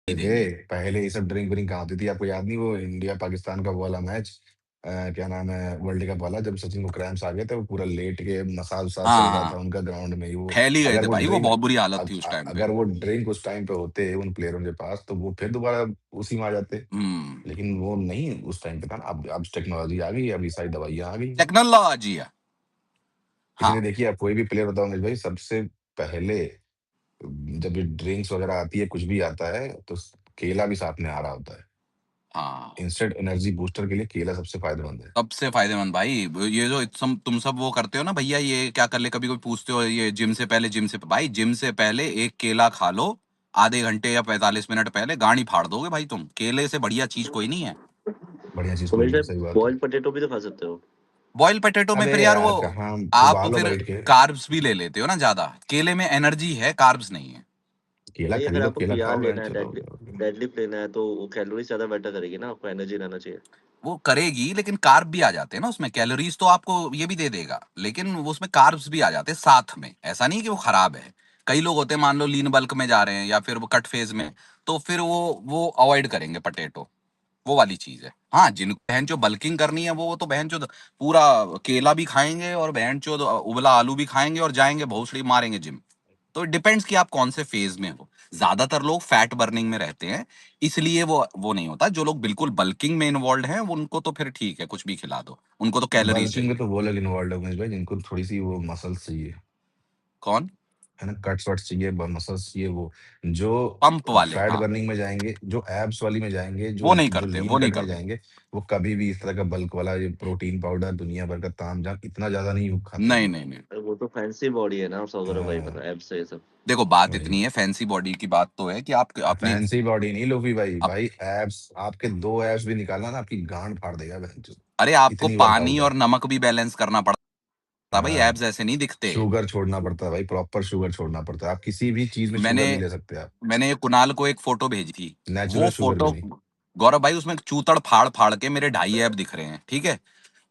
नहीं थे देंगे। पहले, ये सब ड्रिंक व्रिंक कहाँ होती थी? आपको याद नहीं वो इंडिया पाकिस्तान का वो वाला मैच, क्या नाम है, वर्ल्ड कप वाला, जब सचिन को क्रैम्स आ गए थे, वो पूरा लेट के मसाज वसाज चल हाँ रहा था हाँ, उनका ग्राउंड में ही वो। फैल ही गए अगर थे वो भाई, वो ड्रिंक बहुत बुरी हालत थी उस टाइम पे। अगर वो ड्रिंक उस टाइम पे होते उन प्लेयरों के पास, तो वो फिर दोबारा उसी में आ जाते। हम्म। लेकिन वो नहीं उस टाइम पे था ना। अब टेक्नोलॉजी आ गई, अभी सारी दवाइयाँ आ गई हैं। टेक्नोलॉजी है। हाँ इसलिए देखिए, आप कोई भी प्लेयर बताओ उमेश भाई, सबसे पहले जब ये ड्रिंक्स वगैरह आती है, कुछ भी आता है, तो केला भी साथ में आ रहा होता है। हाँ, इंस्टेंट एनर्जी बूस्टर के लिए केला सबसे फायदेमंद है। सबसे फायदेमंद भाई। ये जो तुम सब वो करते हो ना भैया, ये क्या कर ले, कभी कोई पूछते हो ये जिम से पहले एक केला खा लो। आधे घंटे या 45 मिनट पहले गाड़ी फाड़ दोगे भाई तुम। केले से बढ़िया चीज कोई नहीं है। बढ़िया चीज कोई उमेश नहीं भाई, है, सही बात है। बॉइल्ड पोटेटो भी तो खा सकते हो। बॉयल पोटैटो में अबे फिर यार वो यार कहाँ, आप उबालो फिर बैठ के। कार्ब्स भी ले लेते हो ना ज्यादा। केले में एनर्जी है, कार्ब्स नहीं है। केला भाई अगर खरीदो, आपको केला पीआर खाओ, बहन लेना है, चलो। डेडलिफ्ट लेना है, तो वो कैलोरीज ज्यादा बेटर करेगी ना, आपको एनर्जी रहना चाहिए। वो करेगी, लेकिन कार्ब भी आ जाते हैं ना उसमें। कैलोरीज तो आपको ये भी दे देगा, लेकिन वो उसमें कार्ब्स भी आ जाते हैं साथ में। ऐसा नहीं कि वो खराब है। कई लोग होते हैं, मान लो लीन बल्क में जा रहे हैं या फिर वो कट फेज में, तो फिर वो अवॉइड करेंगे पटेटो। वो वाली चीज है। हाँ, जिन बहन जो बल्किंग करनी है वो तो बहन जो पूरा केला भी खाएंगे और बहन जो उबला आलू भी खाएंगे और जाएंगे भोसड़ी मारेंगे जिम। तो इट डिपेंड्स कि आप कौन से फेज में हो। ज्यादातर लोग फैट बर्निंग में रहते हैं, इसलिए वो नहीं होता। जो लोग बिल्कुल बल्किंग में इन्वॉल्व हैं उनको तो फिर ठीक है, कुछ भी खिला दो, उनको तो कैलोरीज बल्किंग में चाहिए। तो वो लोग इन्वॉल्व है उमेश भाई, जिनको थोड़ी सी वो मसल्स चाहिए, कौन? है ना, कट्स वट्स चाहिए, मसल्स चाहिए, वो जो पंप वाले, फैट हाँ। बर्निंग में जाएंगे, जो एब्स वाली में जाएंगे, जो वो नहीं जो करते, लीन वो नहीं करने करते। जाएंगे, वो कभी भी इस तरह का बल्क वाला ये प्रोटीन पाउडर दुनिया भर का तामझाम इतना ज्यादा नहीं खाते नहीं हैं। नहीं नहीं। अरे वो तो फैंसी बॉडी है ना सौरभ भाई, हाँ, मतलब एब्स है ये सब। देखो, बात वही। इतनी है, फैंसी बॉडी की बात तो है कि आप अपनी फैंसी बॉडी नहीं लोफी भाई, अप, भाई एब्स, आपके दो एब्स भी निकालना ना, आपकी गांड फाड़ देगा बहन चो। अरे आपको इतनी पानी वर्कआउट है। और नमक भी बैलेंस करना पड़ता भाई, हाँ, एब्स ऐसे नहीं दिखते। शुगर छोड़ना पड़ता है भाई, प्रॉपर शुगर छोड़ना पड़ता है। आप किसी भी चीज में मैंने शुगर नहीं ले सकते आप। मैंने ये कुणाल को एक फोटो भेजी थी। वो नेचुरल शुगर भी फोटो, नहीं। गौरव भाई, उसमें चूतड़ फाड़ फाड़ के मेरे 2.5 ऐप दिख रहे हैं, ठीक है।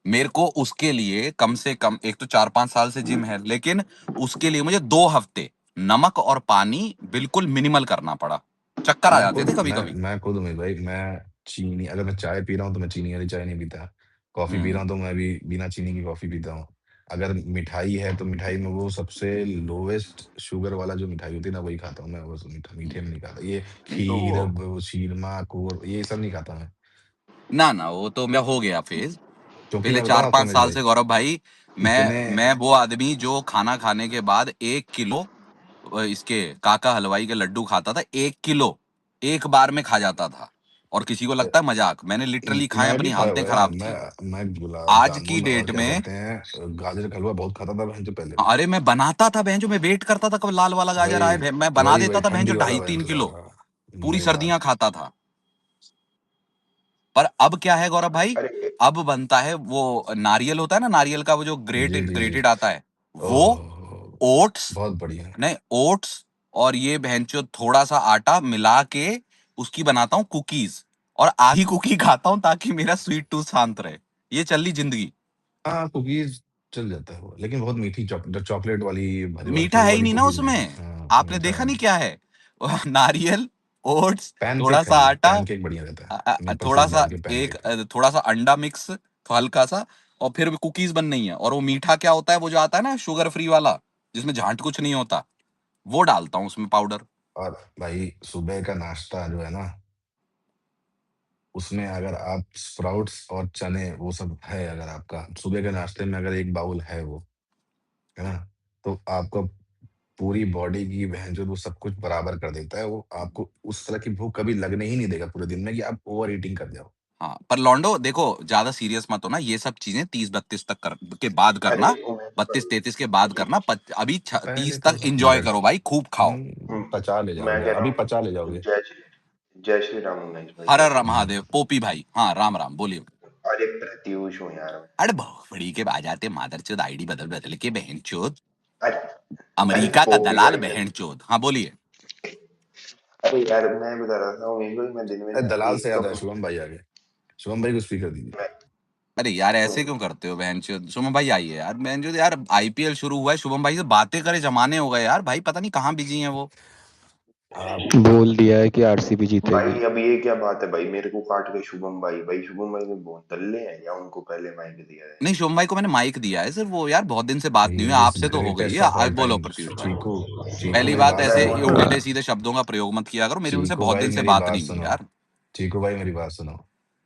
मेरे को उसके लिए कम से कम, एक तो 4-5 साल से जिम है, लेकिन उसके लिए मुझे 2 हफ्ते नमक और पानी बिल्कुल मिनिमल करना पड़ा। चक्कर आ मैं जाते खुद थे कभी मैं कभी। मैं खुद हूँ भाई, मैं चीनी, अगर मैं चाय पी रहा हूँ तो मैं चीनी वाली चाय नहीं पीता। कॉफी पी रहा हम्म। हूँ तो मैं भी बिना चीनी की कॉफी पीता हूँ। अगर मिठाई है तो मिठाई में वो सबसे लोवेस्ट शुगर वाला जो मिठाई होती है ना, वही खाता हूँ मैं। वो मीठे में नहीं खाता, ये तो खीर, वो शीरमा, कोर, ये सब नहीं खाता मैं। ना ना, वो तो मैं हो गया फेज। क्योंकि पिछले मैं बताऊँ चार आपको पांच उमेश साल भाई, से गौरव भाई, इतने, मैं वो आदमी जो खाना खाने के बाद 1 किलो इसके काका हलवाई के लड्डू खाता था। 1 किलो एक बार में खा जाता था। और किसी को लगता है मजाक, मैंने लिटरली खाए, मैं भी अपनी खाया हालतें हुआ है यार। खराब थी। मैं गुलाब आज की जामुन और डेट क्या में, कहते हैं, गाजर का हलवा बहुत खाता था बहन जो पहले मैं। अरे मैं बनाता था बहन जो, मैं वेट करता था कब लाल वाला गाजर आए, वही मैं बना वही देता वही था बहन जो ठंडी वाला ढाई बहन तीन जो, किलो पूरी वही सर्दियां बात। खाता था। पर अब क्या है गौरव भाई, अरे अब बनता है वो नारियल होता है ना, नारियल का वो जो जी ग्रेटेड जी जी। ग्रेटेड आता है, वो ओह, ओट्स, बहुत बढ़िया। नहीं ओट्स, और ये बहनचो थोड़ा सा आटा मिला के उसकी बनाता हूँ कुकीज। और आधी कुकी खाता हूँ ताकि मेरा स्वीट टूथ शांत रहे। ये चल रही जिंदगी। हाँ, कुकीज चल जाता है वो, लेकिन बहुत मीठी चॉकलेट वाली भरी मीठा भरपूर है ही वाली नहीं ना कुकीज नहीं। उसमें। हाँ, आपने मीठा देखा है नहीं नहीं। क्या है? नारियल, ओट्स, थोड़ा पैनकेक सा खाइए, आटा, पैनकेक बढ़िया रहता है, मेपल थोड़ा सिरप सा डाल के पैनकेक। थोड़ा सा अंडा मिक्स, तो हल्का सा, और फिर कुकीज बन नहीं है। और वो मीठा क्या होता है, वो जो आता है ना शुगर फ्री वाला, जिसमें झांट कुछ नहीं होता, वो डालता हूँ उसमें पाउडर। और भाई सुबह का नाश्ता जो है ना, उसमें अगर आप स्प्राउट्स और चने वो सब है, अगर आपका सुबह के नाश्ते में अगर एक बाउल है वो, है ना, तो आपको पूरी बॉडी की बहन जो वो सब कुछ बराबर कर देता है। वो आपको उस तरह की भूख कभी लगने ही नहीं देगा पूरे दिन में कि आप ओवर ईटिंग कर जाओ। हाँ, पर लॉन्डो देखो, ज्यादा सीरियस मत होना। ये सब चीजें 30-32 तक के बाद अरे करना। उमेश 32-33 के बाद करना। अभी पहले 30 तो तक सब एंजॉय लिमिटेड। करो भाई, खूब खाओ। पचा ले मैं जाओगे, कह रहा अभी हूँ, पचा ले जाओगे। जय श्री राम उमेश भाई, हर जय हर श्री राम। महादेव पोपी भाई, हाँ राम राम, बोलिए। अरे प्रत्युष हूँ यार मैं। अरे बड़ी के आ जाते मादरचोद, आईडी बदल बदल के बहनचोद। अरे अरे अमेरिका का पोपी दलाल भाई मैं। बहनचोद, हाँ बोलिए। अरे यार मैं बता रहा था उमेश भाई, मैं दिन में ना दलाल से एक याद है, कप। शुभम भाई आ गए। शुभम भाई को स्पीकर दीजिए। मैं अरे यार ऐसे क्यों करते हो बहनचोद? शुभम भाई आइए यार, बहनचोद यार आईपीएल शुरू हुआ है, शुभम भाई से बातें करे जमाने हो गए यार, भाई पता नहीं कहाँ बिजी हैं वो। आप बोल दिया है कि आरसीबी जीतेगी। भाई अब ये क्या बात है भाई, मेरे को काट के शुभम भाई, भाई शुभम भाई में बहुत दल्ले हैं या उनको पहले माइक दिया है? नहीं, शुभम भाई को मैंने माइक दिया है सिर्फ, वो यार बहुत दिन से बात नहीं ही हुई, इज आपसे तो हो गई है। ग्रेटेस्ट ऑफ ऑल बोलो टाइम। प्रत्युष भाई। चीकू, चीकू पहली मेरी बात बात ऐसे सुनो। उल्टे सीधे शब्दों का प्रयोग मत किया करो, मेरी उनसे चीकू बहुत भाई दिन से मेरी बात बात नहीं हुई सुनो। यार। चीकू भाई मेरी बात सुनो।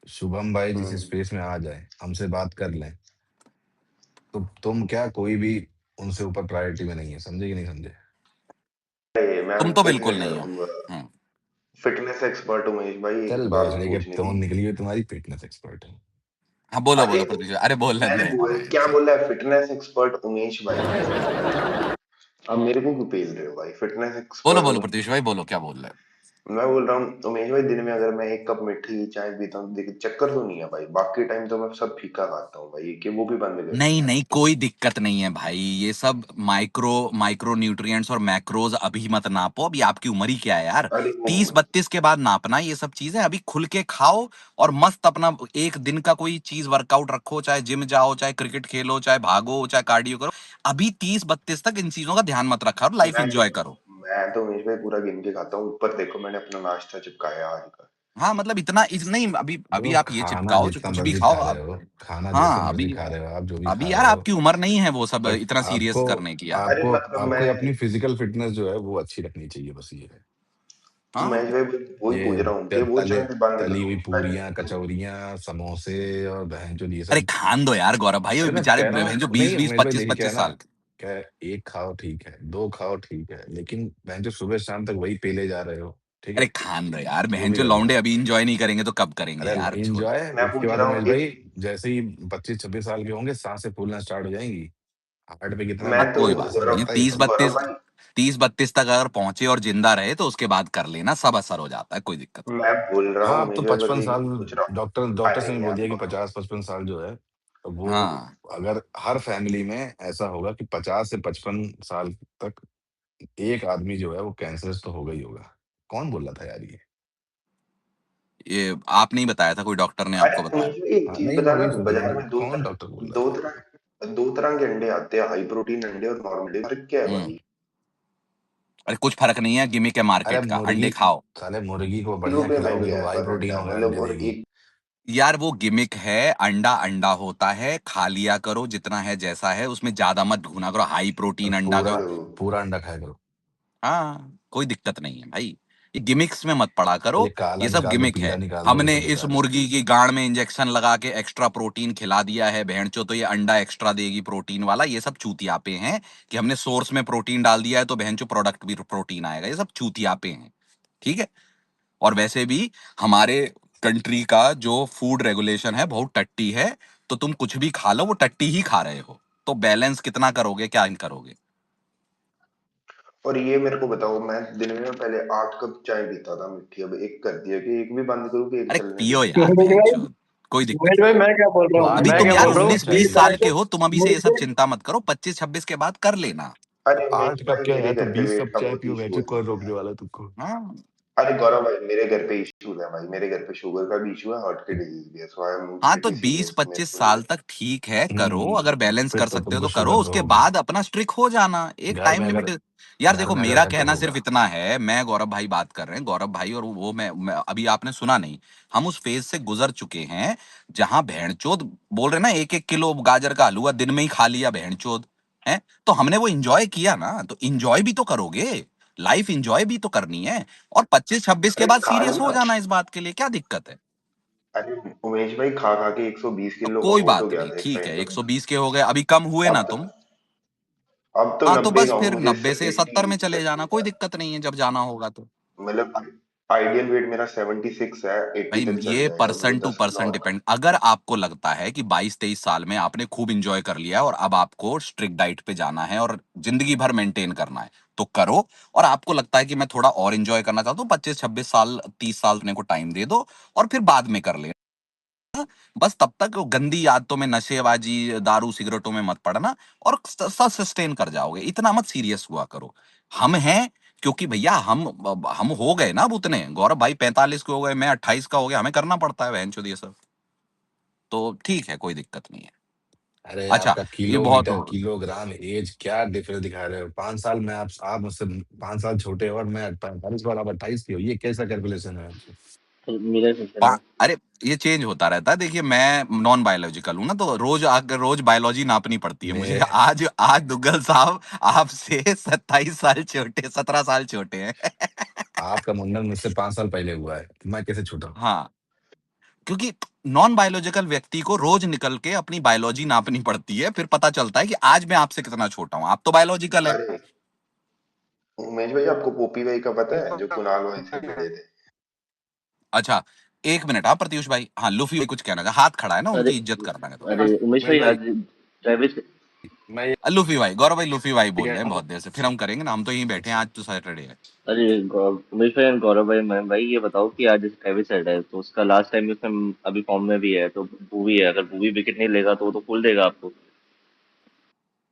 शुभम भाई जिस हम्म। स्पेस में आ जाए हमसे बात कर लें, तो तुम क्या कोई भी उनसे ऊपर प्रायोरिटी में नहीं है, समझे कि नहीं समझे? अरे मैं तुम तो बिल्कुल फिटनेस नहीं हो। हम्म। फिटनेस एक्सपर्ट उमेश भाई, चल एक बात भोसड़ी के पूछनी टोन थी। निकली हुई तुम्हारी, फिटनेस एक्सपर्ट है। हाँ, बोलो अरे बोलो प्रत्युष भाई। अरे बोलने मैंने दो यार बहन क्या चोद। बोला है, फिटनेस एक्सपर्ट उमेश भाई मैंने बोला है। अब मेरे को क्यों पेल रहे हो भाई, फिटनेस बोलो एक्सपर्ट बोलो हूँ। प्रत्युष भाई, बोलो क्या बोल रहे हो। मैं बोल रहा हूँ उमेश भाई, दिन में अगर मैं एक कप मीठी चाय पीता हूँ, देखिए चक्कर तो नहीं है भाई, बाकी टाइम तो मैं सब फीका खाता हूँ भाई, कि वो भी बंद कर नहीं दिया। नहीं, कोई दिक्कत नहीं है भाई, ये सब माइक्रो माइक्रो न्यूट्रिएंट्स और मैक्रोज अभी मत नापो, अभी आपकी उम्र ही क्या है यार। अरे वो 30-32 के बाद नापना ये सब चीजें, अभी खुल के खाओ और मस्त अपना एक दिन का कोई चीज वर्कआउट रखो, चाहे जिम जाओ, चाहे क्रिकेट खेलो, चाहे भागो, चाहे कार्डियो करो। अभी 30-32 तक इन चीजों का ध्यान मत रखा और लाइफ मैं एंजॉय करो। मैं तो उमेश भाई पूरा गिन के खाता हूँ, ऊपर देखो मैंने अपना नाश्ता चिपकाया आज का। हाँ मतलब इतना नहीं, अभी अभी देखो आप ये खाना चिपकाओ जो जितना कुछ भी मर्जी खाओ खा रहे अब। हो, खाना जैसे हाँ मर्जी अभी, खा रहे हो, आप जो भी खा अभी रहे यार हो, आपकी उम्र नहीं है वो सब बट इतना सीरियस आपको करने की यार। अरे आपको मतलब आपको मैं अपनी फिजिकल फिटनेस जो है वो अच्छी रखनी चाहिए, बस ये है। हाँ। उमेश भाई वही ये पूछ रहा हूँ कि वो तले चैनल बंद तली हुई करो पूरियां, पहले। कचौरियां, समोसे और बहन जो ये अरे सब। खान दो यार गौरव भाई, वो अरे मैं बेचारे कह रहा बहन जो हूँ, बीस नहीं बीस उमेश भाई पच्चीस देखिए क्या है पच्चीस ना, साल के। क्या है, एक खाओ ठीक है, दो खाओ ठीक है, लेकिन बहन जो सुबह शाम तक वही पेले जा रहे हो, ठीक अरे है, खान दो यार, जो बहन भी जो कर रहे लौंडे हो। अभी इंजॉय नहीं करेंगे तो कब करेंगे अरे यार, छोड़ो। इंजॉय मैं उसके पूछ बाद रहा हूँ उमेश एक, भाई, जैसे ही 25-26 साल के होंगे सांसें फूलना स्टार्ट हो जाएंगी, हार्ट पे कितना मैं हाँ तो कोई मतलब बात असर नहीं है, पड़ता है ये सब। 12 30-32, भाई, 30-32 तक अगर पहुंचे और जिंदा रहे तो उसके बाद कर लेना, सब असर हो जाता है, कोई दिक्कत नहीं। मैं बोल रहा हाँ हूँ अब तो उमेश भाई, बस 55 साल, यही पूछ रहा हूँ। डॉक्टर डॉक्टर्स अरे ने भी बोल यार दिया कि 50-55 साल जो है, तो वो हाँ, अगर हर फैमिली में ऐसा होगा कि 50 से 55 साल तक एक आदमी जो है वो कैंसर तो होगा ही होगा। कौन बोल रहा था यार ये? ये आप नहीं बताया था, कोई डॉक्टर ने अरे आपको बताया? उमेश भाई एक हाँ चीज नहीं, मैं बताना, वही सोच रहा हूँ बाजार कि में कौन डॉक्टर बोल रहा दो था। तरह दो तरह के अंडे आते हैं, हाई प्रोटीन अंडे और नॉर्मल, फर्क क्या है हम्म। भाई? अरे कुछ फर्क नहीं है, गिमिक है अरे मार्केट का, मुर्गी, अंडे खाओ। साले मुर्गी को किलो बढ़िया पे खिलाओगे महंगे तो है, वो हाई फर्क प्रोटीन क्या हो गए अंडे मतलब, और देगी। एक यार वो गिमिक है, अंडा अंडा होता है, खा लिया करो जितना है जैसा है, उसमें ज्यादा मत ढूंढा करो हाई और प्रोटीन अंडा पूरा को। पूरा अंडा खाया करो। हाँ कोई दिक्कत नहीं है भाई, ये गिमिक्स में मत पड़ा करो, ये काला ये सब निकाल दो, गिमिक पीला है। निकाल दो, ये हमने सब इस बेकार है। मुर्गी की गाड़ में इंजेक्शन लगा के एक्स्ट्रा प्रोटीन खिला दिया है भेड़चो, तो ये अंडा एक्स्ट्रा देगी प्रोटीन वाला, ये सब चूतियापे हैं। कि हमने सोर्स में प्रोटीन डाल दिया है तो भेड़चो प्रोडक्ट भी प्रोटीन आएगा, ये सब चूतियापे हैं। ठीक है। और वैसे भी हमारे कंट्री का जो फूड रेगुलेशन है बहुत टट्टी है, तो तुम कुछ भी खा लो वो टट्टी ही खा रहे हो, तो बैलेंस कितना करोगे, क्या करोगे। और ये मेरे को बताओ, मैं दिन में पहले 8 कप चाय पीता था मीठी, अब एक कर दिया, कि एक भी बंद करूँ कि एक अरे चलने पियो दूँ? यार मोहित भाई, बहनचोद, कोई दिक्कत मोहित नहीं भाई है। मैं क्या बोल तो रहा हूँ, आज अभी मैं का तुम क्या क्या यार बोल है रहा हूँ, फिर 19-20 बीस 80? साल तारीख के को हो तुम, अभी से ये मोहित सब भाई, चिंता मत करो, 25-26 के बाद कर लेना। अरे आठ उमेश कप भाई क्या मेरे है, तो घर पे 20 कप वेट का चाय बहुत पियो, इशू वैसे है। कौन रोकने वाला है तुमको? हाँ। अरे गौरव भाई, मेरे घर पे इश्यूज है भाई, मेरे घर पे शुगर का भी इशू है, हार्ट की डिजीज भी है, सो आई एम हाँ तो प्रीटी बीस सीरियस मेरे पच्चीस को साल ये। तक ठीक है, करो, अगर बैलेंस फिर कर तो सकते हो तुमको तो करो, शुगर तो उसके होगी। बाद अपना स्ट्रिक हो जाना, एक घर टाइम में अगर लिमिट। यार घर देखो में अगर मेरा है तो कहना होगा। सिर्फ इतना है, मैं गौरव भाई बात कर रहे हैं, गौरव भाई और वो मैं अभी आपने सुना नहीं, हम उस फेज से गुजर चुके हैं जहां भेड़चोद बोल रहे ना 1-1 किलो गाजर का हलवा दिन में ही खा लिया भेड़चोद है, तो हमने वो इंजॉय किया ना, तो इंजॉय भी तो करोगे, लाइफ इंजॉय भी तो करनी है। और 25-26 के अरे बाद खा सीरियस हो लिया। जाना इस बात के लिए, क्या दिक्कत है। अरे उमेश भाई, खा खा के 120 तो किलो का कोई हो तो बात गया नहीं, था एक ठीक टाइम है, पे मैं। 120 के हो गए, अभी कम हुए अब ना तो तुम। अब तो हाँ तो 90 बस का हूँ, फिर मुझे 90 से 70 में चले जाना, कोई दिक्कत नहीं है, जब जाना होगा तो। मतलब आइडियल वेट मेरा 76 है, 80 भाई तक चल ये जाएगा, मुझे पर्सन टू 10 किलो पर्सन और। डिपेंड, अगर आपको लगता है कि 22-23 साल में आपने खूब इंजॉय कर लिया है और अब आपको स्ट्रिक्ट डाइट पे जाना है और जिंदगी भर मेंटेन करना है तो करो, और आपको लगता है कि मैं थोड़ा और इंजॉय करना चाहता हूँ, 25-26 साल 30 साल अपने को टाइम दे दो और फिर बाद में कर ले। बस तब तक वो गंदी आदतों में, नशेबाजी, दारू सिगरेटों में मत पड़ना, और सस्टेन कर जाओगे, इतना मत सीरियस हुआ करो। हम हैं, क्योंकि भैया हम हो गए ना अब उतने, गौरव भाई 45 के हो गए, मैं 28 का हो गया, हमें करना पड़ता है बहन चोद ये सब, तो ठीक है कोई दिक्कत नहीं है। अरे अच्छा, आपका ये बहुत किलोमीटर, हो किलोग्राम, एज क्या डिफरेंस दिखा रहे हो? 5 साल में आप मुझसे 5 साल छोटे हो और मैं 45 और आप 28 की हो, ये कैसा कैलकुलेशन है? मेरा क्वेश्चन पा है। अरे ये चेंज होता रहता है। देखिए मैं नॉन बायोलॉजिकल हूँ ना, तो रोज बायोलॉजी नापनी पड़ती है मुझे। मैं आज आज दुग्गल साहब आपसे 27 साल छोटे, 17 साल छोटे हैं। आपका मुंडन मुझसे 5 साल पहले हुआ है, तो मैं कैसे छूटा हूँ? हाँ, क्योंकि नॉन बायोलॉजिकल व्यक्ति को रोज निकल के अपनी बायोलॉजी नापनी पड़ती है, फिर पता चलता है कि आज मैं आपसे कितना छोटा हूँ। आप तो बायोलॉजिकल है। अरे उमेश भाई, आपको पोपी भाई का पता है जो कुणाल भाई से भिड़े थे? अच्छा, एक मिनट। हाँ प्रत्युष भाई, हाँ लूफी भाई कुछ कहना था, हाथ खड़ा है ना, अरे उनकी इज्जत करना है थोड़ा। अरे उमेश उमेश भाई, भाई, आज ट्रेविस मैं ये लूफी भाई, गौरव भाई, लूफी भाई बोल कह रहे हैं रहा हूँ। बहुत देर से, फिर हम करेंगे ना, हम तो यहीं बैठे हैं, अच्छा, आज तो सैटरडे है। अरे उमेश भाई और गौरव भाई, मैं भाई ये बताओ कि आज ट्रेविस हेड है तो उसका लास्ट टाइम उसमें अभी फॉर्म में भी है, तो भूवी है, अगर भूवी विकेट नहीं लेगा तो वो तो फुल देगा आपको।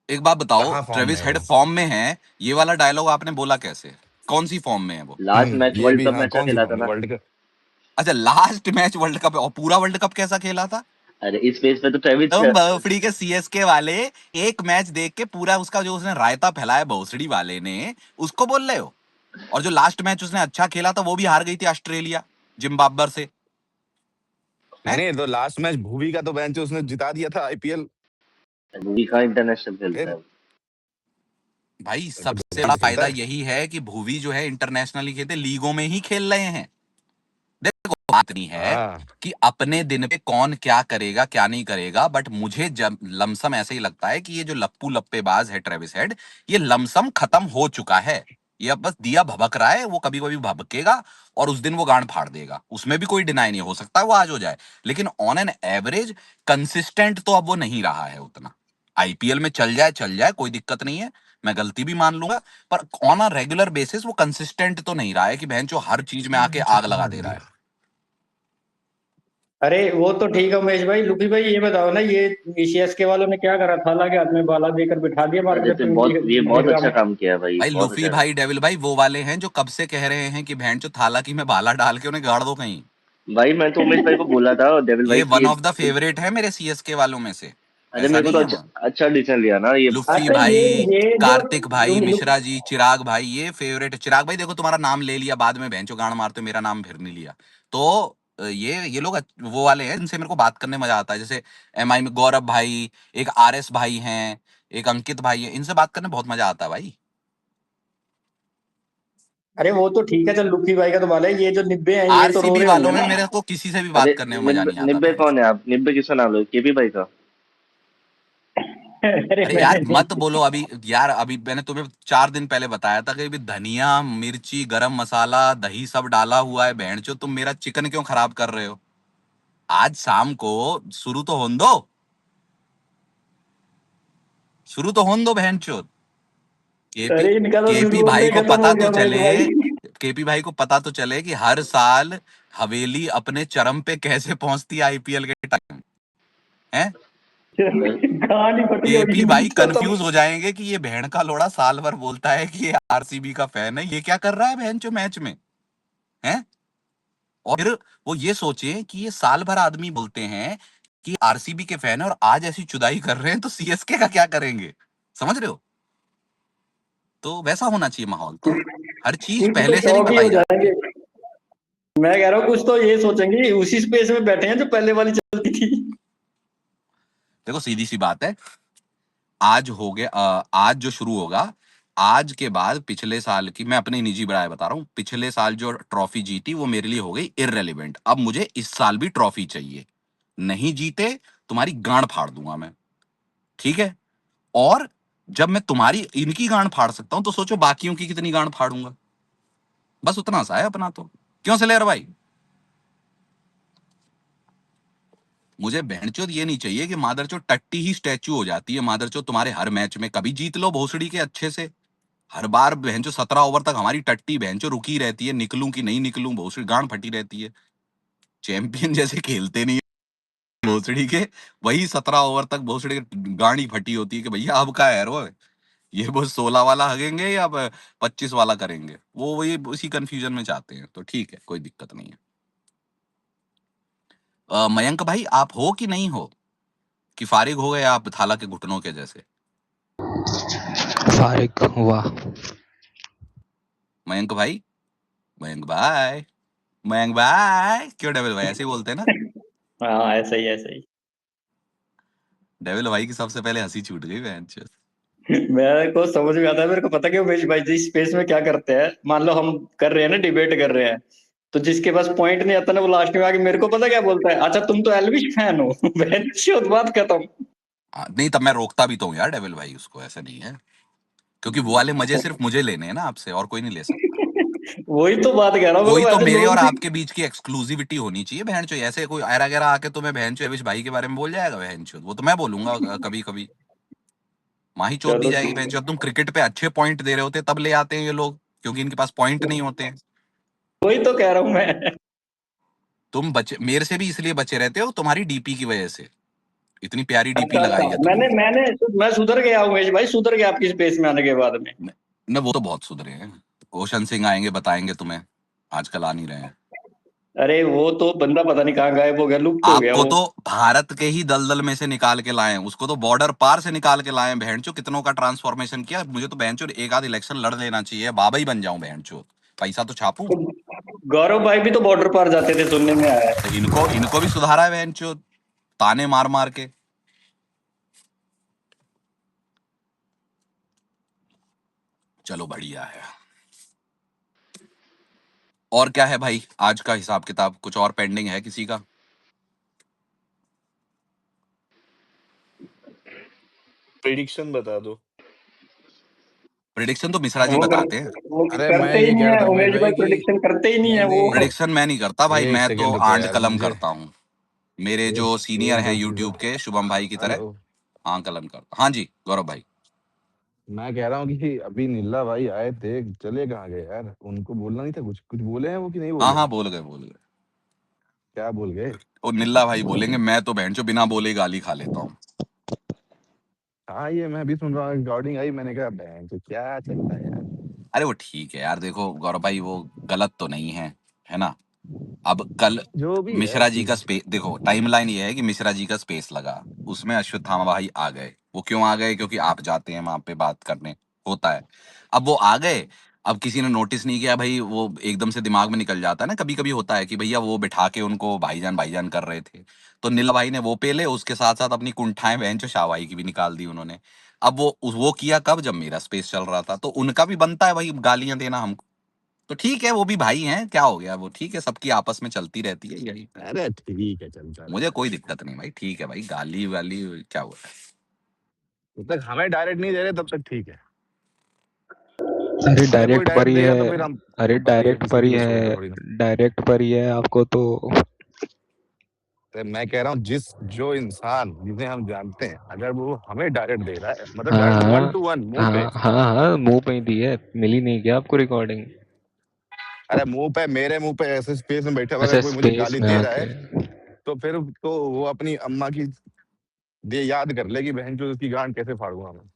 एक बात बताओ, कहाँ फॉर्म में ट्रेविस है हेड वो? फॉर्म में है, ये वाला डायलॉग आपने बोला कैसे? कौन सी फॉर्म में है वो? लास्ट मैच ये वर्ल्ड भी कप में हाँ, अच्छा कौन सी खेला फॉर्म था में, ना। World cup? अच्छा, लास्ट मैच वर्ल्ड कप है, और पूरा वर्ल्ड कप कैसा खेला था? अरे इस पेज पे तो ट्रेविस तुम भोसड़ी के सीएसके वाले एक मैच देख के पूरा उसका जो उसने रायता फैलाया भोसड़ी वाले ने, उसको बोल रहे हो? और जो लास्ट मैच उसने अच्छा खेला था वो भी हार गई थी ऑस्ट्रेलिया, जिम्बाब्वे से, नहीं हैं? नहीं, तो लास्ट मैच भूवी का तो बेंच उसने जिता दिया था आईपीएल। भूवी का इंटरनेशनल खेलता फिर है। भाई तो सबसे वही बड़ा तो खेलता फायदा है। यही है कि भुवी जो है इंटरनेशनली खेलते, लीगों में ही खेल रहे हैं। देखो बात नहीं है हाँ, कि अपने दिन पे कौन क्या करेगा क्या नहीं करेगा, बट मुझे जब लमसम ऐसे ही लगता है कि ये जो लप्पू लप्पेबाज है ट्रेविस हेड, ये लमसम खत्म हो चुका है। ये अब बस दिया भभक रहा है, वो कभी कभी भभकेगा और उस दिन वो गांड फाड़ देगा, उसमें भी कोई डिनाई नहीं, हो सकता है वो आज हो जाए, लेकिन ऑन एन एवरेज कंसिस्टेंट तो अब वो नहीं रहा है उतना। आईपीएल में चल जाए कोई दिक्कत नहीं है, मैं गलती भी मान लूंगा, पर ऑन अ रेगुलर बेसिस वो कंसिस्टेंट तो नहीं रहा है कि बहन जो हर चीज में आके आग लगा काट दे रहा है। दिया। अरे वो तो ठीक है उमेश भाई। लुकी भाई ये बताओ ना, ये सीएसके वालों ने क्या करा? थाला के हाथ में बाला देकर बिठा दिया अरे मार्केट तो में ये बहुत टेलीग्राम अच्छा में। काम किया है भाई, भाई बहुत लूफी अच्छा काम। भाई, डेविल भाई वो वाले हैं जो कब से कह रहे हैं कि बहन जो थाला की में भाला डाल के उन्हें गाड़ दो कहीं। भाई मैं तो उमेश भाई को बोला था और डेविल भाई ये की वन ऑफ द फेवरेट है मेरे सीएसके वालों में से, अरे ऐसा मेरे को तो नहीं है अच्छा वो। अच्छा डिसीजन लिया ना ये। लुफी अच्छा भाई, ये जो कार्तिक भाई, लुक, मिश्रा जी, चिराग भाई, ये फेवरेट है। चिराग भाई देखो तुम्हारा नाम ले लिया, बाद में बहन चो गाड़ मारते हो, मेरा नाम फिर नहीं लिया। तो ये लोग वो वाले हैं जिनसे मेरे को बात करने में मजा आता है, जैसे एमआई में गौरव भाई, एक आरएस भाई हैं, एक अंकित भाई है, इनसे बात करने में बहुत मजा आता है भाई। अरे वो तो ठीक है, चल लुकी भाई का तो बाला है। ये जो निब्बे हैं ये तो रो आरसीबी रहे होंगे वालों में ना। मेरे को किसी से भी अरे बात करने में मजा निब्बे नहीं आता निब्बे बहन कौन चो। है? आप निब्बे किसका नाम लो, केपी भाई का? अरे अरे यार मैंने मत नहीं। बोलो अभी यार, अभी मैंने तुम्हें 4 दिन पहले बताया था कि अभी धनिया, मिर्ची, गरम मसाला, दही सब डाला हुआ है, बहन चो तुम मेरा चिकन क्यों खराब कर रहे हो? आज शाम को शुरू तो होन दो, शुरू तो होन दो बहन चो। केपी अरे इनका तो केपी शुरू होते भाई ही को खत्म पता हो तो गया उमेश चले, भाई। केपी भाई को पता तो चले कि हर साल हवेली अपने चरम पे कैसे पहुंचती है आईपीएल के टाइम, है? कहानी फटी होगी केपी इनकी भाई खत्म। कंफ्यूज हो जाएंगे कि ये बहन का लोड़ा साल भर बोलता है कि ये आरसीबी का फैन है, ये क्या कर रहा है बहन चो मैच में, है? और फिर वो ये सोचे कि ये साल भर आदमी बोलते हैं कि आरसीबी के फैन है और आज ऐसी चुदाई कर रहे हैं, तो सीएसके का क्या करेंगे? समझ रहे हो? तो वैसा होना चाहिए माहौल, तो हर चीज कुछ तो पहले से नहीं शौक ही हो बताई जाती जाएंगे। है। मैं कह रहा हूँ कुछ तो ये सोचेंगे उसी स्पेस में बैठे हैं जो पहले वाली चलती थी। देखो सीधी सी बात है, आज हो गया आज जो शुरू होगा, आज के बाद पिछले साल की, मैं अपनी निजी राय बता रहा हूँ, पिछले साल जो ट्रॉफी जीती वो मेरे लिए हो गई इररेलेवेंट। अब मुझे इस साल भी ट्रॉफी चाहिए, नहीं जीते तुम्हारी गांड फाड़ दूंगा मैं, ठीक है? और जब मैं तुम्हारी इनकी गांड फाड़ सकता हूं, तो सोचो बाकियों की कितनी गांड फाड़ूंगा। बस उतना सा है अपना, तो क्यों से ले रहा भाई? मुझे बहनचोद ये नहीं चाहिए कि मादरचोद टट्टी ही स्टैचू हो जाती है मादरचोद तुम्हारे हर मैच में। कभी जीत लो भोसड़ी के अच्छे से, हर बार बहनचो 17 ओवर तक हमारी टट्टी बहनचो रुकी रहती है, निकलूं कि नहीं निकलूं, भोसड़ी गांड फटी रहती है। चैंपियन जैसे खेलते नहीं है भोसड़ी के, वही 17 ओवर तक भोसड़ी की गांड फटी होती है कि भैया अब का है वो, ये वो 16 वाला हगेंगे या 25 वाला करेंगे, वो वही उसी कंफ्यूजन में चाहते हैं। तो ठीक है, कोई दिक्कत नहीं है। मयंक भाई आप हो कि नहीं हो? कि फारिग हो गए आप थाला के घुटनों के जैसे? फारिग हुआ। मयंक भाई, मयंक भाई, मयंक भाई, क्यों डेविल भाई ऐसे ही बोलते हैं ना? हाँ ऐसा ही ऐसा ही। डेविल भाई की सबसे पहले हंसी छूट गई बहनचोद। मेरे को समझ में आता है, मेरे को पता है कि उमेश भाई जी स्पेस में क्या करते हैं। मान लो हम कर रहे हैं ना, डिबेट कर रहे हैं, तो जिसके पास पॉइंट नहीं आता ना, वो लास्ट में आके मेरे को पता क्या बोलता है, अच्छा तुम तो एल्विश फैन हो। बहनचोद, बात खत्म। नहीं तब मैं रोकता भी तो हूँ यार डेविल भाई उसको, ऐसा नहीं है, क्योंकि वो वाले मजे सिर्फ मुझे लेने हैं ना आपसे, और कोई नहीं ले सकता। वही तो बात कह रहा हूँ, मेरे कोई को तो ऐसे मेरे लोग और भी। आपके बीच की एक्सक्लूसिविटी होनी चाहिए बहनचोद। ऐसे कोई आयरा गहरा आके तो मैं बहनचोद एविश भाई के बारे में बोल जाएगा बहनचोद, वो तो मैं बोलूंगा कभी कभी। माही चोद दी चलो जाएगी ठीक बहनचोद। है। अब तुम क्रिकेट पे अच्छे पॉइंट दे रहे होते तब ले आते हैं ये लोग, क्योंकि इनके पास पॉइंट नहीं होते हैं। वही तो कह रहा हूँ मैं। तुम बचे मेरे से भी इसलिए बचे रहते हो तुम्हारी डीपी की वजह से, इतनी प्यारी डीपी अच्छा अच्छा, लगाई है मैंने तुमने। मैंने मैं सुधर गया उमेश भाई, सुधर गया आपकी स्पेस में आने के बाद में। न, न वो तो बहुत सुधरे हैं। ओशन सिंह आएंगे बताएंगे तुम्हें, आजकल आ नहीं रहे हैं। अरे वो तो बंदा पता नहीं कहाँ गायब हो गया, लुप्त हो गया आपको वो। तो भारत के ही दलदल में से निकाल के लाए हैं, उसको तो बॉर्डर पार से निकाल के लाए हैं बहनचो। कितनों का ट्रांसफॉर्मेशन किया। मुझे तो बहनचो एक आध इलेक्शन लड़ लेना चाहिए, बाबा ही बन जाऊं बहनचो, पैसा तो छापूं। तो गौरव भाई भी तो बॉर्डर पार जाते थे, सुनने में आया है। तो इनको इनको भी सुधारा है बहनचो, ताने मार मार के। चलो बढ़िया है। और क्या है भाई आज का हिसाब किताब, कुछ और पेंडिंग है किसी का? प्रिडिक्शन बता दो। प्रिडिक्शन तो मिश्रा जी वो कर बताते हैं। वो अरे मैं करते ही ये नहीं कह रहा है था उमेश उमेश भाई, भाई कि प्रोडिक्शन करते ही नहीं नहीं है वो। नहीं, प्रिडिक्शन मैं नहीं करता भाई, एक मैं तो सेकंड रुको आंट यार कलम मुझे। करता हूँ। मेरे एक जो सीनियर एक हैं दो चीजें। यूट्यूब के, शुभम भाई की तरह हेलो। हाँ कलम करता। हाँ जी गौरव भाई। मैं कह रहा हूँ कि अभी नीला भाई आए थे, चले कहाँ गए यार? उनको बोलना नहीं था? कुछ कुछ बोले हैं वो कि नहीं हाँ बोले हाँ हैं? बोल गए बोल गए। क्या बोल गए? वो निल्ला भाई बोलेंगे, मैं तो बहन बिना बोले ही गाली खा लेता हूँ। हाँ ये मैं भी सुन रहा हूँ, रिकॉर्डिंग आई, मैंने कहा बहन तो क्या चल रहा है यार। अरे वो ठीक है यार, देखो गौरव भाई वो गलत तो नहीं है ना? अब कल जो भी है मिश्रा जी का ठीक है। स्पेस देखो, टाइमलाइन ये है कि मिश्रा जी का स्पेस लगा, उसमें अश्वत्थामा भाई आ गए। वो क्यों आ गए? क्योंकि आप जाते हैं वहां पे बात करने, होता है। अब वो आ गए, अब किसी ने नोटिस नहीं किया भाई, वो एकदम से दिमाग में निकल जाता है ना, कभी कभी होता है कि भैया वो बिठा के उनको भाईजान भाईजान कर रहे थे, तो नीला भाई ने वो पेले, उसके साथ साथ अपनी कुंठाएं बहन चो शाह भाई की भी निकाल दी उन्होंने। अब वो किया कब? जब मेरा स्पेस चल रहा था, तो उनका भी बनता है भाई गालियां देना हमको। तो ठीक है, वो भी भाई हैं, क्या हो गया, वो ठीक है, सबकी आपस में चलती रहती है यही। अरे ठीक है, चलता मुझे रहता कोई है। दिक्कत नहीं भाई, ठीक है भाई, गाली वाली क्या हुआ है। जब तक हमें डायरेक्ट नहीं दे रहे तब तक ठीक है। अरे हमें कोई डायरेक्ट पर डायरेक्ट ही देगा तो है। फिर हम अरे ये डायरेक्ट किसी पर की ही भी सुनेंगे है। थोड़ी ना। डायरेक्ट पर ही है आपको तो। तो मैं कह रहा हूँ जिस जो इंसान जिसे हम जानते हैं, अगर वो हमें डायरेक्ट दे रहा है, मतलब डायरेक्ट हाँ 1 to 1 मुंह पे। हाँ हाँ हाँ, मुंह पे ही दी है, मिली नहीं क्या आपको रिकॉर्डिंग? अरे मुंह पे, मेरे मुंह पे ऐसे स्पेस में बैठा हुआ अगर अच्छा, कोई मुझे स्पेस गाली में दे रहा आके। है, तो फिर तो वो अपनी अम्मा की दे याद कर ले कि बहन जो उसकी गांड कैसे फाड़ूंगा मैं।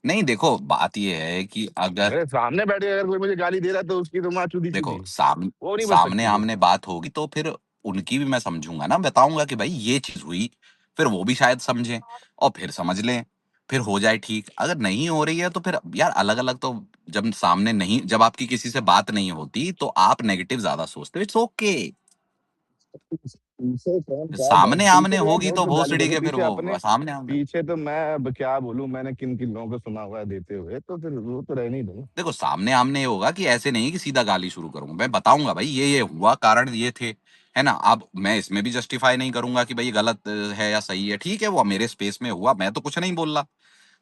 नहीं देखो बात ये है कि अगर मेरे सामने बैठे अगर कोई मुझे गाली दे रहा है तो उसकी तो माँ चूदी देखो चूदी, वो नहीं बच सामने सकती है। आमने बात होगी तो फिर उनकी भी मैं समझूंगा ना, बताऊंगा कि भाई ये चीज हुई, फिर वो भी शायद समझें और फिर समझ लें, फिर हो जाए ठीक। अगर नहीं हो रही है तो फिर यार अलग अलग तो, जब सामने नहीं, जब आपकी किसी से बात नहीं होती तो आप नेगेटिव ज्यादा सोचते हो, इट्स ओके। पीछे कौन क्या सामने आमने पीछे तो यार होगी बहुत तो लोग गाली भोसड़ी देते के फिर पीछे अपने। वो सामने आमने। पीछे तो मैं अब क्या बोलूं, मैंने किन किन लोगों को सुना हुआ है देते हुए, तो फिर वो तो रहने ही दो। देखो सामने आमने ये होगा कि ऐसे नहीं कि सीधा गाली शुरू करूंगा, मैं बताऊंगा भाई ये हुआ, कारण ये थे, है ना? अब मैं इसमें भी जस्टिफाई नहीं करूंगा कि भाई ये गलत है या सही है, ठीक है वो मेरे स्पेस में हुआ, मैं तो कुछ नहीं बोल रहा।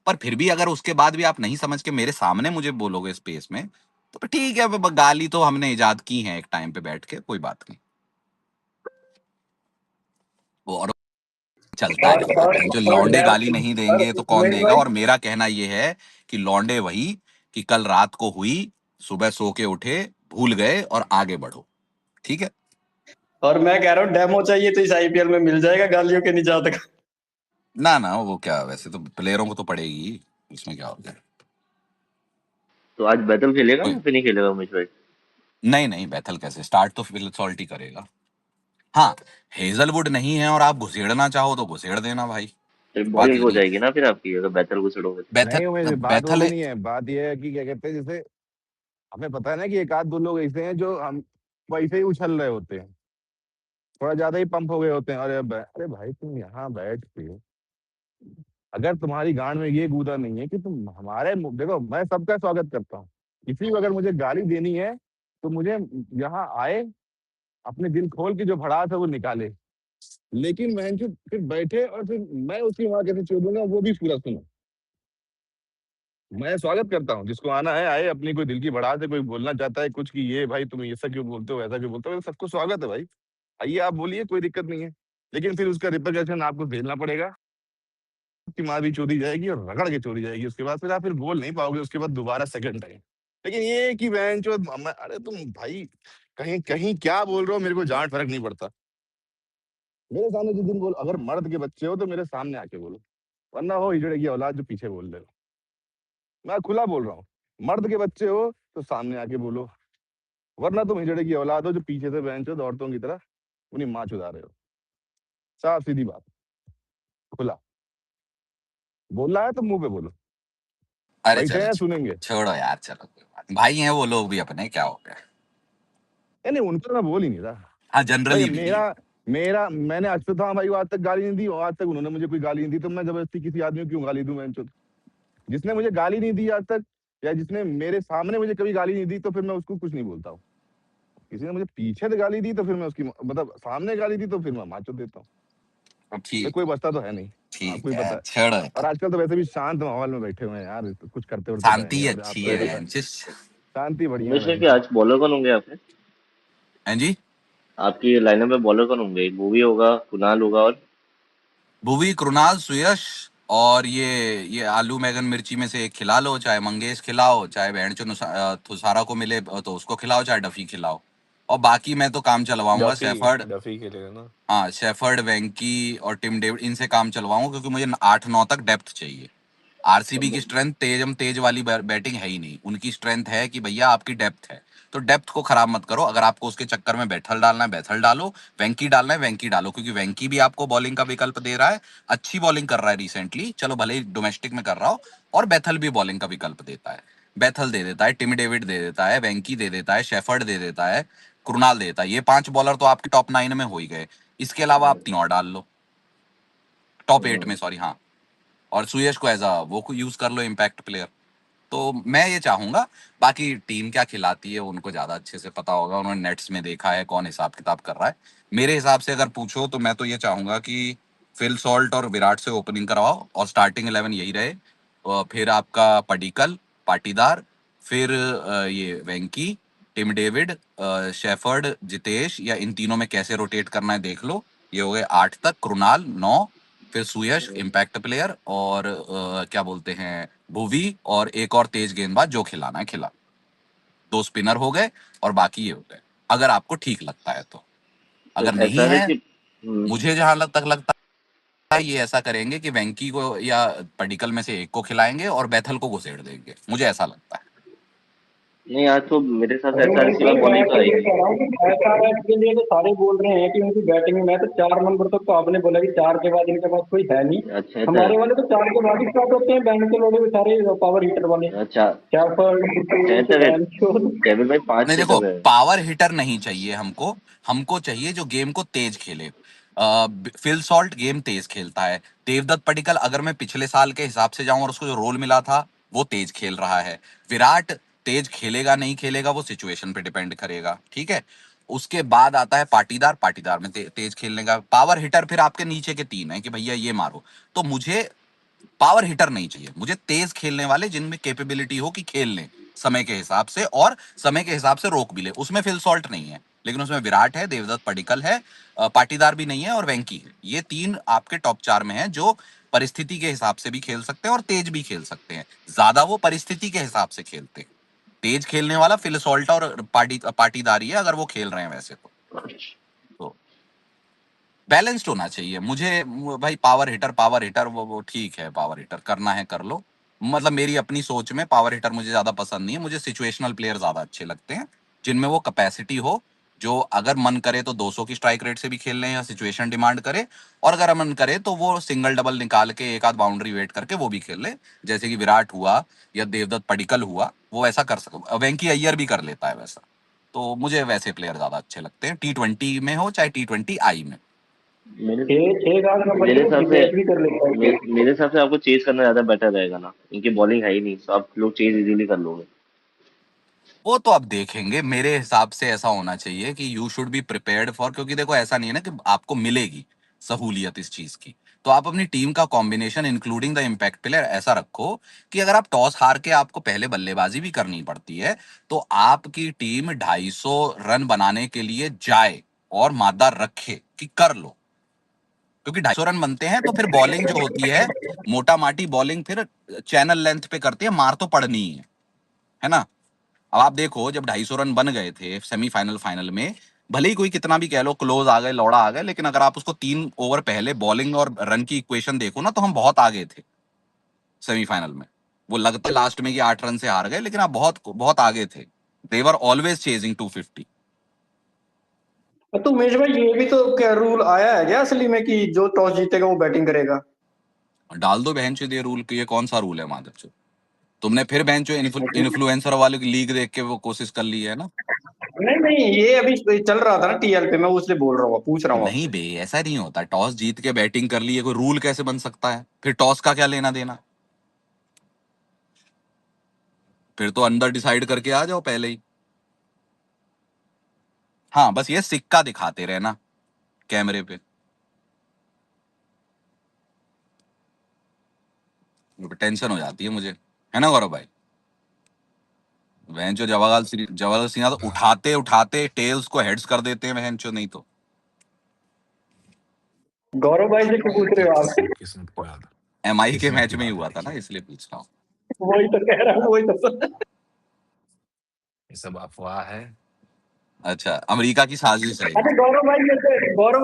पर फिर भी अगर उसके बाद भी आप नहीं समझ के मेरे सामने मुझे बोलोगे स्पेस में, तो फिर ठीक है, गाली तो हमने इजाद की है एक टाइम पे बैठ के, कोई बात नहीं। वो और चलता है भाई, बहन जो और लौंडे गाली नहीं और देंगे तो कौन उमेश देगा? भाई, और मेरा कहना ये है कि लौंडे वही कि कल रात को हुई, सुबह सो के उठे, भूल गए और आगे बढ़ो, ठीक है? और मैं कह रहा हूँ डेमो चाहिए तो इस आईपीएल में मिल जाएगा गालियों के निजात का। ना ना वो क्या, वैसे तो प्लेयरों को तो पड़ेगी, उसमें क्या हो गया। तो आज बैटल खेलेगा कोई या फिर नहीं खेलेगा उमेश भाई? नहीं नहीं, बैथल कैसे स्टार्ट, तो फिलसॉल्टी करेगा। हाँ, हेजलवुड नहीं है और आप घुसेड़ना चाहो तो घुसेड़ देना भाई। फिर बात बॉलिंग ये हो नहीं है। जाएगी ना फिर आपकी, अगर बैथल को छोड़ोगे तो। नहीं बैथल बात वो बैथल भी नहीं है, बात ये है कि क्या कहते हैं, जैसे हमें पता है ना कि एक आध दो लोग ऐसे हैं जो हम वैसे ही उछल रहे होते हैं, थोड़ा ज्यादा ही पंप हो गए होते हैं। अरे भाई तुम यहाँ बैठ के, अगर तुम्हारी गांड में ये गूदा नहीं है कि तुम देखो मैं सबका स्वागत करता हूँ, किसी को अगर मुझे गाली देनी है तो मुझे यहाँ आए, अपने दिल खोल के जो भड़ास है वो निकाले, लेकिन मैं फिर बैठे और फिर मैं उसकी वहां कैसे छोड़ दूंगा वो भी पूरा सुनो। मैं स्वागत करता हूँ, जिसको आना है आए, अपनी कोई दिल की भड़ास है, कोई बोलना चाहता है कुछ कि ये भाई तुम ऐसा क्यों बोलते हो, ऐसा क्यों बोलते हो, सबको स्वागत है भाई, आइए आप बोलिए, कोई दिक्कत नहीं है। लेकिन फिर उसका रिप्रिकॉशन आपको झेलना पड़ेगा, की माँ भी चोरी जाएगी और रगड़ के चोरी जाएगी, उसके बाद फिर आप फिर बोल नहीं पाओगे उसके बाद दोबारा सेकंड टाइम। लेकिन ये है कि बहन चो, अरे तुम भाई कहीं कहीं क्या बोल रहे हो, मेरे को जान फर्क नहीं पड़ता। मेरे सामने जिस दिन बोल, अगर मर्द के बच्चे हो तो मेरे सामने आके बोलो, वरना हो हिजड़े की औलाद जो पीछे बोल रहे हो। मैं खुला बोल रहा हूँ, मर्द के बच्चे हो तो सामने आके बोलो, वरना तुम हिजड़े की औलाद हो जो पीछे से बहन चो औरतों की तरह उन्हें माँ चुदा रहे हो। साफ सीधी बात, खुला बोलना है तो मुंह पे बोलो, अरे बैठे चलो हैं सुनेंगे। छोड़ो यार, चलो कोई बात नहीं। भाई हैं वो लोग भी अपने, क्या हो गया। नहीं उनको तो मैं बोल ही नहीं रहा हाँ भाई। जनरली भी नहीं। मेरा मेरा मैंने अक्षत भाई को आज तक गाली नहीं दी, और आज तक उन्होंने मुझे कोई गाली नहीं दी, तो मैं जबरदस्ती किसी आदमी को क्यों गाली दूं। मैं जिसने मुझे गाली नहीं दी आज तक, या जिसने मेरे सामने मुझे कभी गाली नहीं दी, तो फिर मैं उसको कुछ नहीं बोलता हूँ। किसी ने मुझे पीछे से गाली दी तो फिर मैं उसकी मतलब सामने गाली दी तो फिर मैं माचो देता हूँ। अब भाई ठीक कोई बचता तो है नहीं, आपको ठीक ही पता है, है। छोड़ो और यार। आजकल तो वैसे भी शांत माहौल में बैठे हुए हैं यार, तो कुछ करते उड़ते तो है शांति नहीं, अब अच्छी आपको ही है पता है। बेंचिस। शांति बढ़िया उमेश है भाई कि बहन। आज बॉलर कौन होंगे आपने? हैं जी। आपकी लाइनअप में बॉलर कौन होंगे? एक मूवी होगा, कुणाल होगा, और भुवी, कृणाल, सुयश, और ये आलू मैगन मिर्ची में से एक खिला लो, चाहे मंगेश खिलाओ, चाहे बहनचो थुसारा को मिले तो उसको खिलाओ, चाहे डफी खिलाओ। और बाकी मैं तो काम चलवाऊंगा डफी शेफर्ड। डफी खेलेगा ना। हाँ शेफर्ड, वेंकी और टिम डेविड, इनसे काम चलवाऊंगा क्योंकि मुझे 8-9 तक डेप्थ चाहिए। तो आरसीबी की स्ट्रेंथ तेज वाली बैटिंग है ही नहीं, उनकी स्ट्रेंथ है कि भैया आपकी डेप्थ है, तो डेप्थ को खराब मत करो। अगर आपको उसके चक्कर में बैथल डालना है बैथल डालो, वेंकी डालना है वेंकी डालो, क्योंकि वेंकी भी आपको बॉलिंग का विकल्प दे रहा है, अच्छी बॉलिंग कर रहा है रिसेंटली, चलो भले ही डोमेस्टिक में कर रहा हो, और बैथल भी बॉलिंग का विकल्प देता है। बैथल दे देता है, टिम डेविड दे देता है, वेंकी दे देता है, शेफर्ड दे देता है, कृणाल देता है। ये 5 बॉलर तो आपके टॉप 9 में हो ही गए। इसके अलावा आप 3 और डाल लो, टॉप 8 में, सॉरी हाँ। और सुयश को एज अ वो को यूज कर लो, इम्पैक्ट प्लेयर। तो मैं ये चाहूंगा, बाकी टीम क्या खिलाती है उनको ज्यादा अच्छे से पता होगा, उन्होंने नेट्स में देखा है कौन हिसाब किताब कर रहा है। मेरे हिसाब से अगर पूछो तो मैं तो ये चाहूंगा कि फिल सॉल्ट और विराट से ओपनिंग करवाओ और स्टार्टिंग 11 यही रहे। और फिर आपका पडिक्कल, पाटीदार, फिर ये वेंकी, टिम डेविड, शेफर्ड, जितेश, या इन तीनों में कैसे रोटेट करना है देख लो। ये हो गए 8 तक, कृणाल 9, फिर सुयश इम्पैक्ट प्लेयर, और क्या बोलते हैं भुवी, और एक और तेज गेंदबाज जो खिलाना है खिला। 2 स्पिनर हो गए और बाकी ये हो गए, अगर आपको ठीक लगता है तो। तो अगर ऐसा नहीं है है, कि मुझे जहां तक लगता है ये ऐसा करेंगे कि वेंकी को या पडिक्कल में से एक को खिलाएंगे और बैथल को घुसेड़ देंगे, मुझे ऐसा लगता है। नहीं, आज तो मेरे हिसाब से अरे एसआरएच नहीं के सर, पास मैं बॉलिंग तो तो ये आएगी। कह रहा हूँ कि एसआरएच के लिए तो सारे बोल रहे हैं कि उनकी बैटिंग में, तो 4 नंबर तक तो आपने बोला कि 4 के बाद इनके पास कोई है नहीं। अच्छा हमारे वाले तो 4 के बाद ही स्टार्ट होते हैं, बैंड के लोड़े हुए सारे पावर हीटर वाले, अच्छा कैफर्ड, तक बैंचो। डेविड भाई 5 नहीं से देखो, तक है। पावर हिटर नहीं चाहिए हमको, हमको चाहिए जो गेम को तेज खेले। फिल सॉल्ट गेम तेज खेलता है। देवदत्त पडिक्कल, अगर मैं पिछले साल के हिसाब से जाऊं और उसको जो रोल मिला था वो तेज खेल रहा है। विराट तेज खेलेगा नहीं खेलेगा वो सिचुएशन पे डिपेंड करेगा, ठीक है। उसके बाद आता है पाटीदार, पाटीदार में तेज खेलने का। पावर हिटर फिर आपके नीचे के 3 है कि भैया ये मारो। तो मुझे पावर हिटर नहीं चाहिए, मुझे तेज खेलने वाले जिनमें कैपेबिलिटी हो कि खेल लें समय के हिसाब से, और समय के हिसाब से रोक भी ले। उसमें फिल सॉल्ट नहीं है, लेकिन उसमें विराट है, देवदत्त पडिक्कल है, पाटीदार भी नहीं है, और वेंकी है। ये 3 आपके टॉप 4 में हैं जो परिस्थिति के हिसाब से भी खेल सकते हैं और तेज भी खेल सकते हैं। ज्यादा वो परिस्थिति के हिसाब से खेलते हैं। तेज खेलने वाला फिल सॉल्ट और पाटीदार ही है, अगर वो खेल रहे हैं वैसे तो बैलेंस्ड होना चाहिए मुझे। भाई पावर हिटर वो ठीक है, पावर हिटर करना है कर लो। मतलब मेरी अपनी सोच में पावर हिटर मुझे ज्यादा पसंद नहीं है, मुझे सिचुएशनल प्लेयर ज्यादा अच्छे लगते हैं जिनमें वो कैपेसिटी हो जो अगर मन करे तो 200 की स्ट्राइक रेट से भी खेल लें या सिचुएशन डिमांड करे, और अगर मन करे तो वो सिंगल डबल निकाल के एक आध बाउंड्री वेट करके वो भी खेल ले, जैसे कि विराट हुआ या देवदत्त पडिक्कल हुआ, वो ऐसा कर सकता। वेंकी अय्यर भी कर लेता है वैसा। तो मुझे वैसे प्लेयर ज्यादा अच्छे लगते हैं, T20 में हो चाहे T20I में। मेरे छह गाल का मेरे बंदे को हिसाब से डिफेंस भी कर लेता है। मेरे हिसाब से आपको चेज करना ज्यादा बेटर रहेगा ना, इनकी बॉलिंग है ही नहीं, तो आप लोग चेज इजीली कर लोगे। वो तो अब देखेंगे। मेरे हिसाब से ऐसा होना चाहिए कि you should be prepared for, क्योंकि देखो ऐसा नहीं है ना कि आपको मिलेगी सहूलियत इस चीज की। तो आप अपनी टीम का combination including the impact player ऐसा रखो कि अगर आप टॉस हार के आपको पहले बल्लेबाजी भी करनी पड़ती है, तो आपकी टीम 250 रन बनाने के लिए जाए और मादा रखे कि कर लो। क्योंकि 250 रन बनते हैं तो फिर बॉलिंग जो होती है, मोटा माटी बॉलिंग फिर चैनल लेंथ पे करती है, मार तो पड़नी ही है ना। अब आप देखो, जब 250 रन बन गए थे सेमीफाइनल फाइनल में, भले ही कोई कितना भी कह लो क्लोज आ गए, लौड़ा आ गए, लेकिन अगर आप उसको 3 ओवर पहले बॉलिंग और रन की इक्वेशन देखो ना, तो हम बहुत आगे थे सेमीफाइनल में। वो लगता लास्ट में कि 8 रन से हार गए, लेकिन आप बहुत बहुत आगे थे। दे वर ऑलवेज चेजिंग 250। तो उमेश भाई ये भी तो क्या रूल आया है क्या असली में कि जो टॉस जीतेगा वो बैटिंग करेगा? डाल दो बहन चो ये रूल, कि ये कौन सा रूल है माधव चो? तुमने फिर बहन चो इन्फ्लुएंसर वाले की लीग देख के वो कोशिश कर ली है ना। नहीं नहीं, ये अभी चल रहा था ना टीएल पे, मैं उससे बोल रहा हूँ, पूछ रहा हूँ नहीं आपसे। बे, ऐसा नहीं होता। टॉस जीत के बैटिंग कर ली है, कोई रूल कैसे बन सकता है? फिर टॉस का क्या लेना देना? फिर तो अंदर डिसाइड करके आ जाओ पहले ही। हाँ, बस ये सिक्का दिखाते रहना कैमरे पे। टेंशन हो जाती है मुझे, है ना गौरव भाई? वहन जो जवाहरलाल सिन्हा तो हाँ उठाते उठाते टेल्स को हेड्स कर देते हैं वहन चो, नहीं तो। गौरव भाई से क्यों पूछ रहे हो आप? किस्मत की बात है। MI के किस्मत मैच की में ही बात है, हुआ था ना, देखिए इसलिए पूछ रहा हूँ। वही तो कह रहा हूँ, वही तो। ये सब अफवाह है। अच्छा, अमेरिका की साजिश है ये। अच्छा गौरव भाई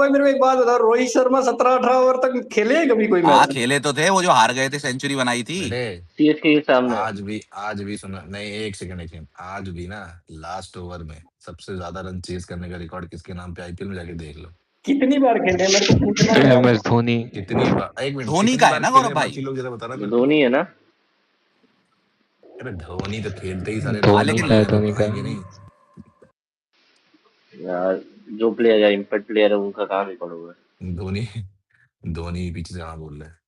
मेरे को एक बात बताओ, रोहित शर्मा 17-18 ओवर तक खेले हैं कभी कोई हाँ मैच? खेले तो थे, वो जो हार गए थे, सेंचुरी बनाई थी। बेटे सीएसके के सामने। आज भी सुना नहीं, एक सेकंड आज भी ना, लास्ट ओवर में सबसे ज्यादा रन चेज करने का रिकॉर्ड किसके नाम पे, आईपीएल में जाके देख लो। कितनी बार खेले हैं? मेरे को पूछना है यार। MS धोनी। कितनी बार, एक मिनट, धोनी कितनी का है बार ना खेले गौरव हैं भाई? बाकी लोग, जरा बताना मेरे को। धोनी है ना। अरे धोनी तो खेलते ही सारे हाँ रिकॉर्ड धोनी लेकिन का है, बनाएंगे, लोग धोनी का। बनाएंगे नहीं। यार, जो प्लेयर या इम्पैक्ट प्लेयर है उनका काम ही पड़ोगे। धोनी धोनी पीछे से हाँ बोल रहे हैं।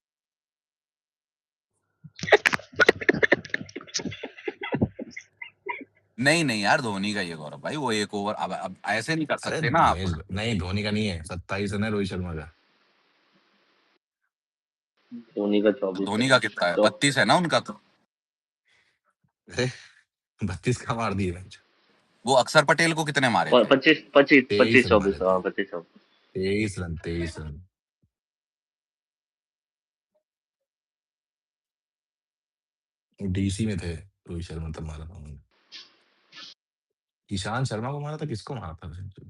नहीं नहीं यार, धोनी का ये गौरव भाई, वो 1 ओवर। अब ऐसे नहीं कर अरे सकते ना आप। उमेश नहीं, धोनी का नहीं है, 27 रन है रोहित शर्मा का। धोनी का 24 धोनी है। का कितना है? तो 32 है ना उनका तो। अरे 32 का मार दिए मैच। वो अक्षर पटेल को कितने मारे थे? 25 25 23 25 रन 24, मारे थे। हाँ 25 24। 23 रन डीसी में थे रोहित शर्मा, तब मारा था उन्होंने। ईशांत शर्मा को मारा था, किसको मारा था सेंचुरी?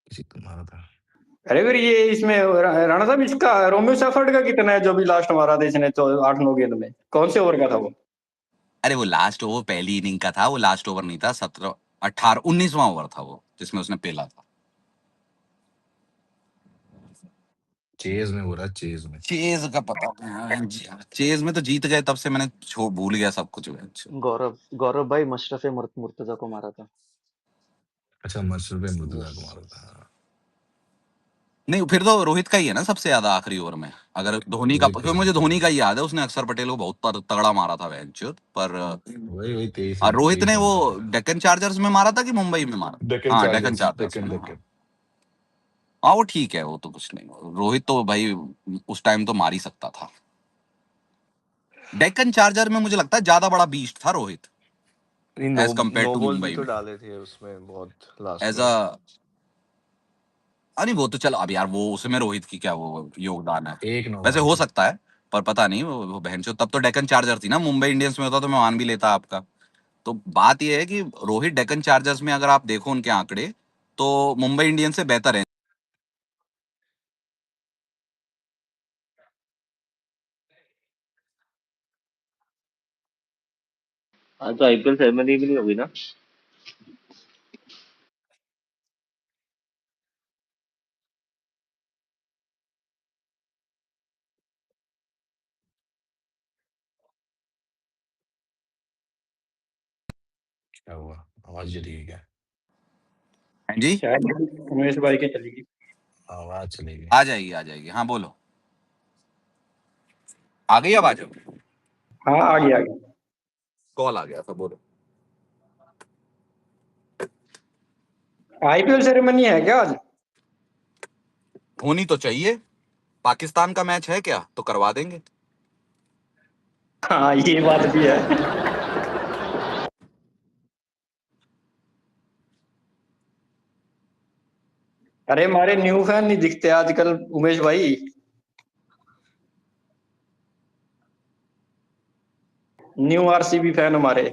किसी को मारा था। अरे फिर ये इसमें राणा साहब, इसका रोमियो सेफर्ड का कितना है जो भी लास्ट मारा था इसने, तो 8-9 गेंद में कौन से ओवर का था वो? अरे वो लास्ट ओवर पहली इनिंग का था, वो लास्ट ओवर नहीं था। 17 18 19वां ओवर था वो, जिसमें उसने पेला था। चेज में हो रहा, चेज में। चेज का पता नहीं। चेज में तो जीत गए, तब से मैंने भूल गया सब कुछ। गौरव गौरव भाई मशरफे मुर्तजा को मारा था। अच्छा, मशरूफ मुर्तजा यस। को मारा था। नहीं, फिर तो रोहित का ही है ना सबसे ज्यादा आखिरी ओवर में। अगर धोनी का, रोहित का क्योंकि ही मुझे रोहित का धोनी ही का ही याद है, उसने अक्षर पटेल को बहुत तगड़ा मारा था वेंचुर पर। वही वही और रोहित 23 ने रन वो मारे थे। डेक्कन चार्जर्स में मारा था कि मुंबई में मारा? डेक्कन हाँ, डेक्कन चार्जर्स, चार्जर्स में। डेक्कन हाँ डेक्कन। हाँ, वो ठीक है, वो तो कुछ नहीं। रोहित तो भाई उस टाइम तो मार ही सकता था। डेक्कन चार्जर में मुझे लगता है ज्यादा बड़ा बीस्ट था रोहित, नहीं, no as compare no to ball भी मुंबई तो में। डाले थे उसमें बहुत लास्ट एज में। अ, अरे वो तो चल, अब यार वो उसमें रोहित की क्या वो योगदान है? एक नो वैसे बॉल हो पे। सकता है, पर पता नहीं। वो बहन चो, तब तो डेक्कन चार्जर थी ना। मुंबई इंडियंस में होता तो मैं मान भी लेता आपका। तो बात यह है कि रोहित डेक्कन चार्जर्स में अगर आप देखो उनके आंकड़े, तो मुंबई इंडियंस से बेहतर है। आज तो आईपीएल सेरेमनी भी नहीं होगी ना? क्या हुआ? आवाज चली गई क्या? हैं जी? शायद उमेश भाई के चलेगी। आवाज चली गई। आ जाएगी। हाँ बोलो। आ गई आवाज? हाँ आ गया। कॉल आ गया था, बोलो। आईपीएल सेरेमनी है क्या आज? होनी तो चाहिए। पाकिस्तान का मैच है क्या, तो करवा देंगे। हाँ ये बात भी है। अरे हमारे न्यू फैन नहीं दिखते आजकल उमेश भाई। न्यू आरसीबी फैन हमारे।